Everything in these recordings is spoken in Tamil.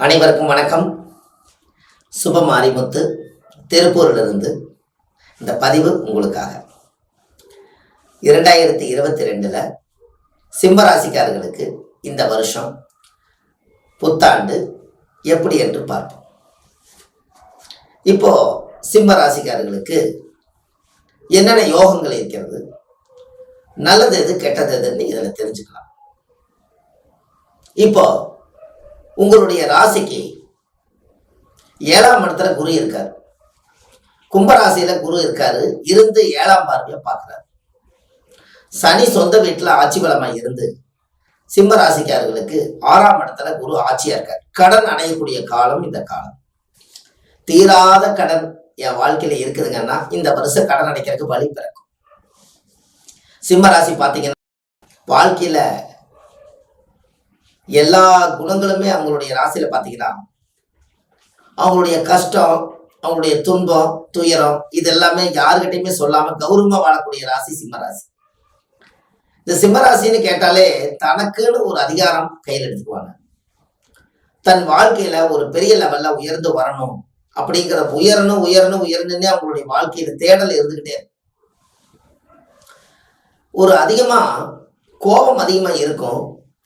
அனைவருக்கும் வணக்கம். சுபமாரிமுத்து திருப்பூரிலிருந்து இந்த பதிவு உங்களுக்காக. 2022 சிம்மராசிக்காரர்களுக்கு இந்த வருஷம் புத்தாண்டு எப்படி என்று பார்ப்போம். இப்போ சிம்மராசிக்காரர்களுக்கு என்னென்ன யோகங்கள் இருக்கிறது, நல்லது எது கெட்டது எதுன்னு இதில் தெரிஞ்சுக்கலாம். இப்போ உங்களுடைய ராசிக்கு 7ஆம் இடத்துல குரு இருக்காரு, கும்பராசியில குரு இருக்காரு, இருந்து 7ஆம் பார்வையை பார்க்கிறார். சனி சொந்த வீட்டுல ஆட்சி பலமா இருந்து சிம்ம ராசிக்காரர்களுக்கு 6ஆம் இடத்துல குரு ஆட்சியா இருக்கார். கடன் அடையக்கூடிய காலம் இந்த காலம். தீராத கடன் என் வாழ்க்கையில இருக்குதுங்கன்னா இந்த வருஷம் கடன் அடைக்கிறதுக்கு வழி பிறக்கும். சிம்ம ராசி பார்த்தீங்கன்னா வாழ்க்கையில எல்லா குணங்களுமே அவங்களுடைய ராசியில பார்த்தீங்கன்னா அவங்களுடைய கஷ்டம், அவங்களுடைய துன்பம், துயரம் இது எல்லாமே யாருக்கிட்டையுமே சொல்லாம கௌரவமா வாழக்கூடிய ராசி சிம்மராசி. இந்த சிம்மராசின்னு கேட்டாலே தனக்குன்னு ஒரு அதிகாரம் கையில் எடுத்துக்குவாங்க. தன் வாழ்க்கையில ஒரு பெரிய லெவல்ல உயர்ந்து வரணும் அப்படிங்கிற உயரணும் உயரணும் உயரணுன்னே அவங்களுடைய வாழ்க்கையில தேடல் இருந்துகிட்டே ஒரு அதிகமா கோபம் அதிகமா இருக்கும்.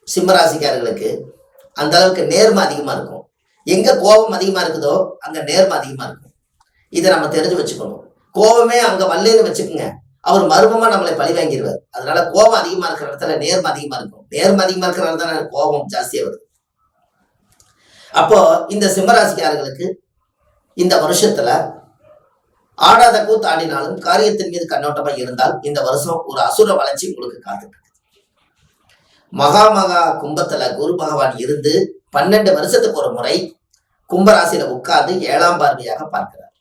சிம்மராசிக்காரர்களுக்கு அந்த அளவுக்கு நேர்மை அதிகமா இருக்கும். எங்க கோபம் அதிகமா இருக்குதோ அங்க நேர்மை அதிகமா இருக்கும். இதை நம்ம தெரிஞ்சு வச்சுக்கணும். கோபமே அங்க வல்லேன்னு வச்சுக்கோங்க, அவர் மர்மமா நம்மளை பழி வாங்கிடுவார். அதனால கோபம் அதிகமா இருக்கிற இடத்துல நேர்மை அதிகமா இருக்கும். நேர்மை அதிகமா இருக்கிற இடத்துல கோபம் ஜாஸ்தியா வருது. அப்போ இந்த சிம்மராசிக்காரர்களுக்கு இந்த வருஷத்துல ஆடாத கூத்தாடினாலும் காரியத்தின் மீது கண்ணோட்டமா இருந்தால் இந்த வருஷம் ஒரு அசுர வளர்ச்சி உங்களுக்கு காத்துட்டு. மகா கும்பத்துல குரு பகவான் இருந்து 12 வருஷத்துக்கு ஒரு முறை கும்பராசியில உட்கார்ந்து 7ஆம் பார்வையாக பார்க்கிறார்.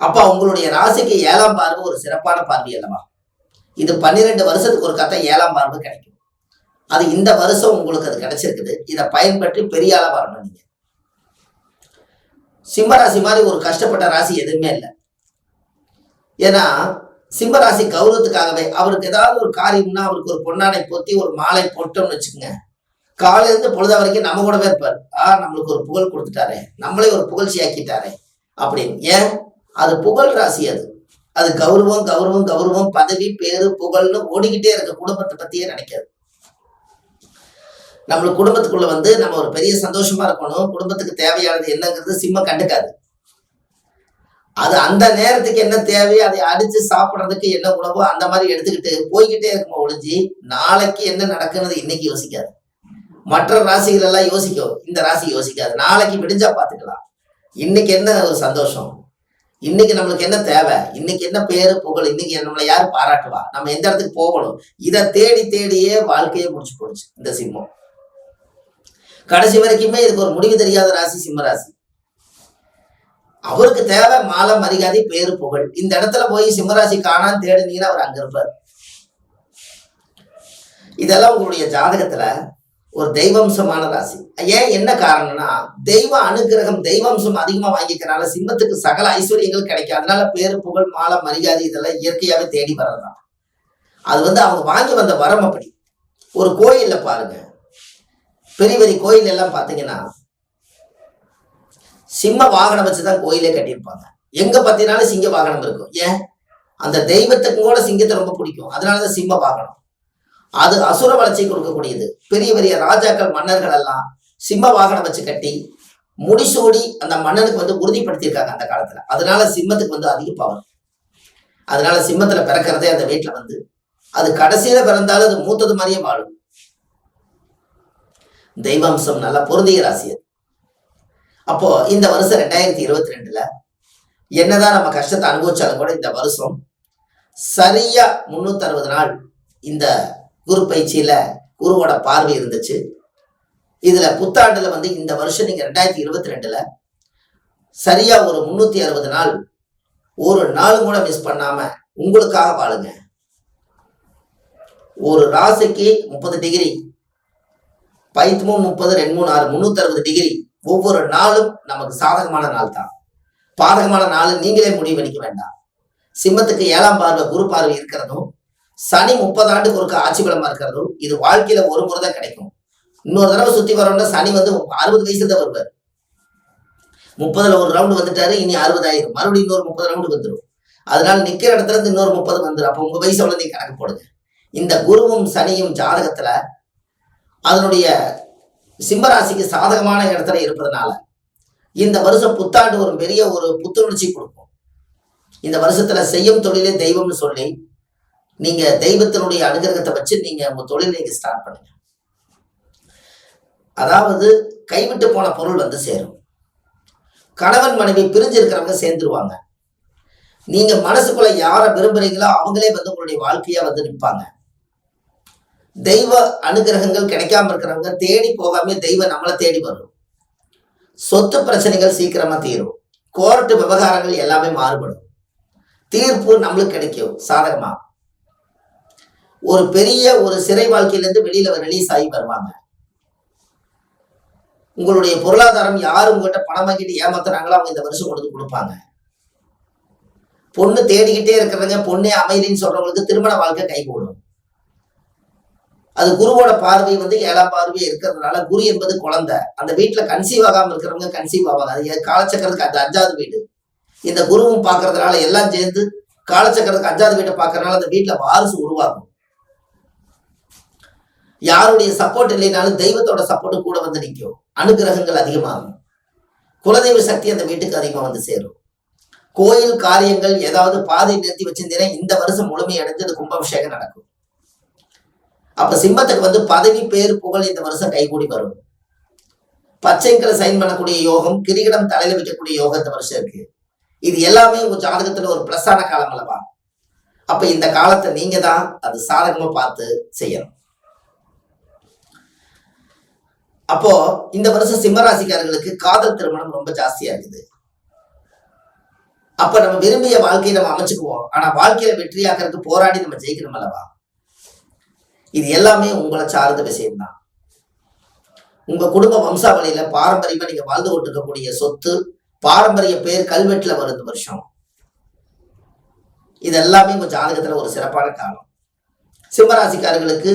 அப்ப உங்களுடைய ராசிக்கு 7ஆம் பார்வை ஒரு சிறப்பான பார்வை அல்லவா? இது 12 வருஷத்துக்கு ஒரு கதை 7ஆம் பார்வை கிடைக்கும். அது இந்த வருஷம் உங்களுக்கு அது கிடைச்சிருக்குது. இதை பயன்பற்றி பெரிய ஆளா வரணும். நீங்க சிம்மராசி மாதிரி ஒரு கஷ்டப்பட்ட ராசி எதுவுமே இல்லை. ஏன்னா சிம்மராசி கௌரவத்துக்காகவே அவருக்கு ஏதாவது ஒரு காரியம்னா அவருக்கு ஒரு பொன்னாடை போத்தி ஒரு மாலை போட்டோம்னு வச்சுக்கோங்க, காலையில இருந்து பொழுத வரைக்கும் நம்ம கூடவே இருப்பார். நம்மளுக்கு ஒரு புகழ் கொடுத்துட்டாரே, நம்மளே ஒரு புகழ்ச்சி ஆக்கிட்டாரே அப்படின்னு. ஏன்? அது புகழ் ராசி. அது கௌரவம் கௌரவம் கௌரவம், பதவி பேரு புகழ்னு ஓடிக்கிட்டே இருக்க. குடும்பத்தை பத்தியே நினைக்காது. நம்மளுக்கு குடும்பத்துக்குள்ள நம்ம ஒரு பெரிய சந்தோஷமா இருக்கணும், குடும்பத்துக்கு தேவையானது என்னங்கிறது சிம்ம கண்டுக்காது. அது அந்த நேரத்துக்கு என்ன தேவையோ அதை அடிச்சு சாப்பிட்றதுக்கு என்ன உணவோ அந்த மாதிரி எடுத்துக்கிட்டு போய்கிட்டே இருக்குமா ஒழிஞ்சு நாளைக்கு என்ன நடக்குன்னு இன்னைக்கு யோசிக்காது. மற்ற ராசிகள் எல்லாம் யோசிக்கும், இந்த ராசி யோசிக்காது. நாளைக்கு விடிஞ்சா பார்த்துக்கலாம். இன்னைக்கு என்ன ஒரு சந்தோஷம், இன்னைக்கு நம்மளுக்கு என்ன தேவை, இன்னைக்கு என்ன பேரு புகழ், இன்னைக்கு நம்மளை யார் பாராட்டுவா, நம்ம எந்த இடத்துக்கு போகணும், இதை தேடி தேடியே வாழ்க்கையே முடிச்சு போடுச்சு இந்த சிம்மம். கடைசி வரைக்குமே இதுக்கு ஒரு முடிவு தெரியாத ராசி சிம்ம ராசி. அவருக்கு தேவை மாலை மரியாதை பேரு புகழ். இந்த இடத்துல போய் சிம்மராசி காணான்னு தேடினீங்கன்னா அவர் அங்க இருப்பார். இதெல்லாம் உங்களுடைய ஜாதகத்துல ஒரு தெய்வம்சமான ராசி. ஏன் என்ன காரணம்னா தெய்வ அனுகிரகம் தெய்வம்சம் அதிகமா வாங்கிக்கிறனால சிம்மத்துக்கு சகல ஐஸ்வர்யங்கள் கிடைக்கும். அதனால பேரு புகழ் மாலை மரியாதை இதெல்லாம் இயற்கையாவே தேடி வர்றதுதான். அது அவங்க வாங்கி வந்த வரம் அப்படி. ஒரு கோயில்ல பாருங்க, பெரிய பெரிய கோயில் எல்லாம் பாத்தீங்கன்னா சிம்ம வாகனம் வச்சுதான் கோயிலே கட்டியிருப்பாங்க. எங்க பார்த்தீங்கன்னாலும் சிங்க வாகனம் இருக்கும். ஏன்? அந்த தெய்வத்துக்கு கூட சிங்கத்தை ரொம்ப பிடிக்கும். அதனாலதான் சிம்ம வாகனம். அது அசுர வளர்ச்சி கொடுக்கக்கூடியது. பெரிய பெரிய ராஜாக்கள் மன்னர்கள் எல்லாம் சிம்ம வாகனம் வச்சு கட்டி முடிசூடி அந்த மன்னனுக்கு உறுதிப்படுத்தியிருக்காங்க அந்த காலத்துல. அதனால சிம்மத்துக்கு அதிக பவர். அதனால சிம்மத்துல பிறக்கிறதே அந்த வீட்டுல அது கடைசியில பிறந்தாலும் அது மூத்தது மாதிரியே வாழும். தெய்வாம்சம் நல்லா பொருந்திய ராசி. அப்போ இந்த வருஷம் 2022 என்னதான் நம்ம கஷ்டத்தை அனுபவிச்சாலும் கூட இந்த வருஷம் சரியா 360 நாள் இந்த குரு பயிற்சியில குருவோட பார்வை இருந்துச்சு. இதுல புத்தாண்டுல இந்த வருஷம் நீங்க 2022 சரியா ஒரு 360 நாள் ஒரு நாள் கூட மிஸ் பண்ணாம உங்களுக்காக வாழுங்க. ஒரு ராசிக்கு 30 டிகிரி, பைத்துமும் 30 2 3 6 360 டிகிரி. ஒவ்வொரு நாளும் நமக்கு சாதகமான நாள் தான். பாதகமான நாள் நீங்களே முடிவு பண்ணிக்க வேண்டாம். சிம்மத்துக்கு 7ஆம் பார்வை குரு பார்வை இருக்கிறதும் சனி 30 ஆண்டுக்கு ஒருக்க ஆட்சி பலமா இருக்கிறதும் இது வாழ்க்கையில ஒரு முறை தான் கிடைக்கும். இன்னொரு தடவை சுத்தி வரோம்னா சனி வந்து 60 வயசுல தான் வருவார். 30ல ஒரு ரவுண்டு வந்துட்டாரு, இனி 60 ஆயிரும், மறுபடியும் இன்னொரு 30 ரவுண்டு வந்துடும். அதனால நிக்கிற இடத்துல இருந்து இன்னொரு 30 வந்துடும். அப்போ உங்க வயசு எவ்வளவு நீங்க கணக்கு போடுங்க. இந்த குருவும் சனியும் ஜாதகத்துல அதனுடைய சிம்மராசிக்கு சாதகமான இடத்துல இருப்பதனால இந்த வருஷம் புத்தாண்டு ஒரு பெரிய ஒரு புத்துணர்ச்சி கொடுக்கும். இந்த வருஷத்துல செய்யும் தொழிலே தெய்வம்னு சொல்லி நீங்க தெய்வத்தினுடைய அனுகிரகத்தை வச்சு நீங்க உங்க தொழிலை நீங்க ஸ்டார்ட் பண்ணுங்க. அதாவது கைவிட்டு போன பொருள் வந்து சேரும். கணவன் மனைவி பிரிஞ்சு இருக்கிறவங்க சேர்ந்துருவாங்க. நீங்க மனசுக்குள்ள யாரை விரும்புறீங்களோ அவங்களே வந்து உங்களுடைய வாழ்க்கையா வந்து நிற்பாங்க. தெய்வ அனுகிரகங்கள் கிடைக்காம இருக்கிறவங்க தேடி போகாம தெய்வம் நம்மளை தேடி வரும். சொத்து பிரச்சனைகள் சீக்கிரமா தீரும். கோர்ட்டு விவகாரங்கள் எல்லாமே மாறுபடும். தீர்ப்பு நம்மளுக்கு கிடைக்கும் சாதகமா. ஒரு பெரிய ஒரு சிறை வாழ்க்கையிலிருந்து வெளியில ரிலீஸ் ஆகி வருவாங்க. உங்களுடைய பொருளாதாரம் யாரு உங்ககிட்ட பணம் வாங்கிட்டு ஏமாத்துறாங்களோ அவங்க இந்த வருஷம் கொண்டு கொடுப்பாங்க. பொண்ணு தேடிக்கிட்டே இருக்கிறவங்க பொண்ணே அமைதின்னு சொல்றவங்களுக்கு திருமண வாழ்க்கை கைகூடும். அது குருவோட பார்வை வந்து 7ஆம் பார்வை இருக்கிறதுனால குரு என்பது குழந்தை. அந்த வீட்டுல கன்சீவ் ஆகாம இருக்கிறவங்க கன்சீவ் ஆவாங்க. அது காலச்சக்கரத்துக்கு அது 5வது வீடு. இந்த குருவும் பாக்குறதுனால எல்லாம் சேர்ந்து காலச்சக்கரத்துக்கு 5வது வீட்டை பாக்குறதுனால அந்த வீட்டுல வாரிசு உருவாகும். யாருடைய சப்போர்ட் இல்லைனாலும் தெய்வத்தோட சப்போர்ட் கூட வந்து நிற்கும். அனுகிரகங்கள் அதிகமாகும். குலதெய்வ சக்தி அந்த வீட்டுக்கு அதிகமா வந்து சேரும். கோயில் காரியங்கள் ஏதாவது பாதை நிறுத்தி வச்சிருந்தீங்கன்னா இந்த வருஷம் முழுமை அடைஞ்சது கும்பாபிஷேகம் நடக்கும். அப்ப சிம்மத்துக்கு வந்து பதவி பேர் புகழ் இந்த வருஷம் கைகூடி வரும். பச்சைங்களை சைன் பண்ணக்கூடிய யோகம், கிரீடம் தலையில வைக்கக்கூடிய யோகம் இந்த வருஷம் இருக்கு. இது எல்லாமே உங்க ஜாதகத்துல ஒரு பிளஸ் ஆன காலம் அல்லவா? அப்ப இந்த காலத்தை நீங்க தான் அது சாதகமா பார்த்து செய்யணும். அப்போ இந்த வருஷம் சிம்மராசிக்காரர்களுக்கு காதல் திருமணம் ரொம்ப ஜாஸ்தியா இருக்குது. அப்ப நம்ம விரும்பிய வாழ்க்கையை நம்ம அமைச்சுக்குவோம். ஆனா வாழ்க்கையில வெற்றியாக்கிறதுக்கு போராடி நம்ம ஜெயிக்கணும் அல்லவா? இது எல்லாமே உங்களை சார்ந்த விஷயம்தான். உங்க குடும்ப வம்சாவளியில பாரம்பரியமா நீங்க வாழ்ந்து கொண்டிருக்கக்கூடிய சொத்து, பாரம்பரிய பேர் கல்வெட்டுல வரும் இந்த வருஷம். இது எல்லாமே உங்க ஜாதகத்துல ஒரு சிறப்பான காலம். சிம்மராசிக்காரர்களுக்கு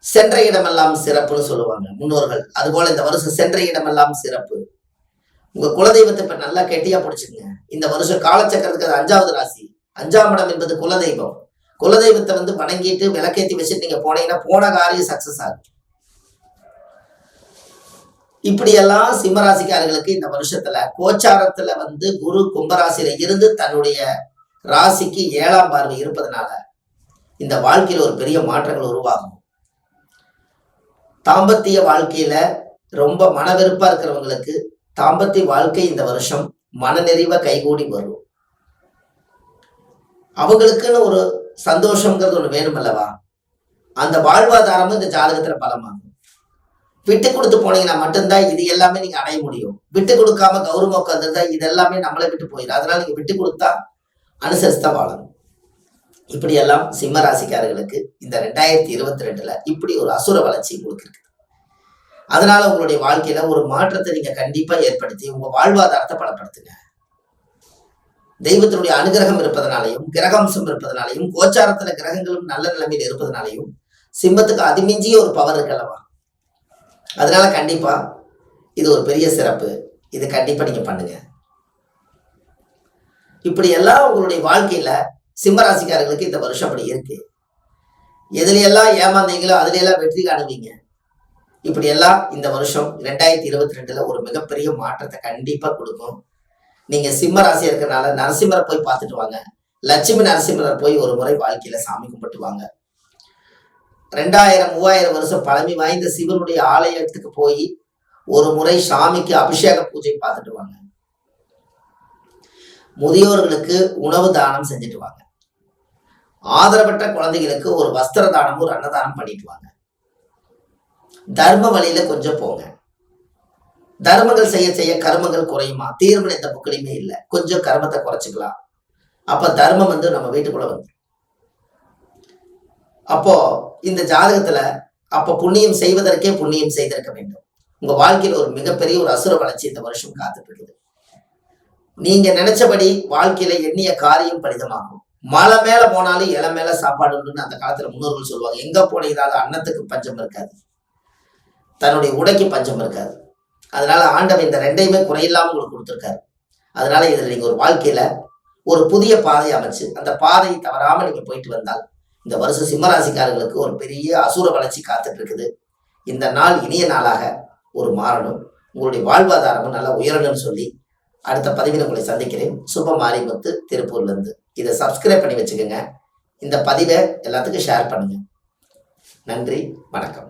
சென்ற இடமெல்லாம் சிறப்புன்னு சொல்லுவாங்க முன்னோர்கள். அதுபோல இந்த வருஷம் சென்ற இடமெல்லாம் சிறப்பு. உங்க குலதெய்வத்தை இப்ப நல்லா கெட்டியா பிடிச்சுங்க. இந்த வருஷம் காலச்சக்கரத்துக்கு அது 5வது ராசி. 5ஆம் இடம் என்பது குலதெய்வம். குலதெய்வத்தை வந்து வணங்கிட்டு விளக்கேற்றி வச்சுட்டு நீங்க போனீங்கன்னா போன காரியம் சக்சஸ் ஆகும். இப்படியெல்லாம் சிம்மராசிக்காரர்களுக்கு இந்த வருஷத்துல கோச்சாரத்துல வந்து குரு கும்பராசியில இருந்து தன்னுடைய ராசிக்கு 7ஆம் பார்வை இருப்பதனால இந்த வாழ்க்கையில ஒரு பெரிய மாற்றங்கள் உருவாகும். தாம்பத்திய வாழ்க்கையில ரொம்ப மனவெறுப்பா இருக்கிறவங்களுக்கு தாம்பத்திய வாழ்க்கை இந்த வருஷம் மனநிறைவா கைகூடி வரும். அவங்களுக்குன்னு ஒரு சந்தோஷம்ங்கிறது ஒண்ணு வேணும் அல்லவா? அந்த வாழ்வாதாரமும் இந்த ஜாதகத்துல பலமாகும். விட்டு கொடுத்து போனீங்கன்னா மட்டும்தான் இது எல்லாமே நீங்க அடைய முடியும். விட்டு கொடுக்காம கௌரவம் உட்காந்துருந்தா இது எல்லாமே நம்மளை விட்டு போயிடும். அதனால நீங்க விட்டு கொடுத்தா அனுசரிச்சுதான் வாழணும். இப்படி எல்லாம் சிம்ம ராசிக்காரர்களுக்கு இந்த 2022ல இப்படி ஒரு அசுர வளர்ச்சி உங்களுக்கு இருக்குது. அதனால உங்களுடைய வாழ்க்கையில ஒரு மாற்றத்தை நீங்க கண்டிப்பா ஏற்படுத்தி உங்க வாழ்வாதாரத்தை பலப்படுத்துங்க. தெய்வத்தினுடைய அனுகிரகம் இருப்பதனாலையும் கிரகாம்சம் இருப்பதனாலையும் கோச்சாரத்துல கிரகங்களும் நல்ல நிலைமையில் இருப்பதனாலையும் சிம்மத்துக்கு அதிமிஞ்சிய ஒரு பவர் இருக்கல்லவா? அதனால கண்டிப்பா இது ஒரு பெரிய சிறப்பு. இது கண்டிப்பா நீங்க பண்ணுங்க. இப்படி எல்லாம் உங்களுடைய வாழ்க்கையில சிம்மராசிக்காரர்களுக்கு இந்த வருஷம் அப்படி இருக்கு. எதுலையெல்லாம் ஏமாந்தீங்களோ அதுல எல்லாம் வெற்றி காணுவீங்க. இப்படி எல்லாம் இந்த வருஷம் 2022ல ஒரு மிகப்பெரிய மாற்றத்தை கண்டிப்பா கொடுக்கும். நீங்க சிம்ம ராசியா இருக்கிறனால நரசிம்மரை போய் பார்த்துட்டு வாங்க. லட்சுமி நரசிம்மரை போய் ஒரு முறை வாழ்க்கையில சாமி கும்பிட்டு வாங்க. 2000-3000 வருஷம் பழமை வாய்ந்த சிவனுடைய ஆலயத்துக்கு போய் ஒரு முறை சாமிக்கு அபிஷேக பூஜை பார்த்துட்டு வாங்க. முதியோர்களுக்கு உணவு தானம் செஞ்சுட்டு வாங்க. ஆதரவற்ற குழந்தைகளுக்கு ஒரு வஸ்திர தானம், ஒரு அன்னதானம் பண்ணிட்டு வாங்க. தர்ம வழியில கொஞ்சம் போங்க. தர்மங்கள் செய்ய செய்ய கர்மங்கள் குறையுமா? தீர்மம் எந்த புக்கிலையுமே இல்லை. கொஞ்சம் கர்மத்தை குறைச்சிக்கலாம். அப்ப தர்மம் வந்து நம்ம வீட்டுக்குள்ள வந்து அப்போ இந்த ஜாதகத்துல அப்ப புண்ணியம் செய்வதற்கே புண்ணியம் செய்திருக்க வேண்டும். உங்க வாழ்க்கையில ஒரு மிகப்பெரிய ஒரு அசுர வளர்ச்சி இந்த வருஷம் காத்துட்டு இருக்குது. நீங்க நினைச்சபடி வாழ்க்கையில எண்ணிய காரியம் பலிதமாகும். மலை மேல போனாலும் இலை மேல சாப்பாடு உண்டுன்னு அந்த காலத்துல முன்னோர்கள் சொல்லுவாங்க. எங்க போனீங்கனாலும் அன்னத்துக்கு பஞ்சம் இருக்காது. தன்னுடைய உடைக்கு பஞ்சம் இருக்காது. அதனால ஆண்டவன் இந்த ரெண்டையுமே குறையில்லாமல் உங்களுக்கு கொடுத்துருக்காரு. அதனால இதில் நீங்கள் ஒரு வாழ்க்கையில் ஒரு புதிய பாதையை அமைச்சு அந்த பாதையை தவறாமல் நீங்கள் போயிட்டு வந்தால் இந்த வருஷம் சிம்மராசிக்காரர்களுக்கு ஒரு பெரிய அசுர வளர்ச்சி காத்துட்டு இருக்குது. இந்த நாள் இனிய நாளாக ஒரு மாறணும், உங்களுடைய வாழ்வாதாரமும் நல்லா உயரணும்னு சொல்லி அடுத்த பதிவில் உங்களை சந்திக்கிறேன். சுப மாரிமுத்து, திருப்பூர்லேருந்து. இதை சப்ஸ்கிரைப் பண்ணி வச்சுக்கோங்க. இந்த பதிவை எல்லாத்துக்கும் ஷேர் பண்ணுங்க. நன்றி, வணக்கம்.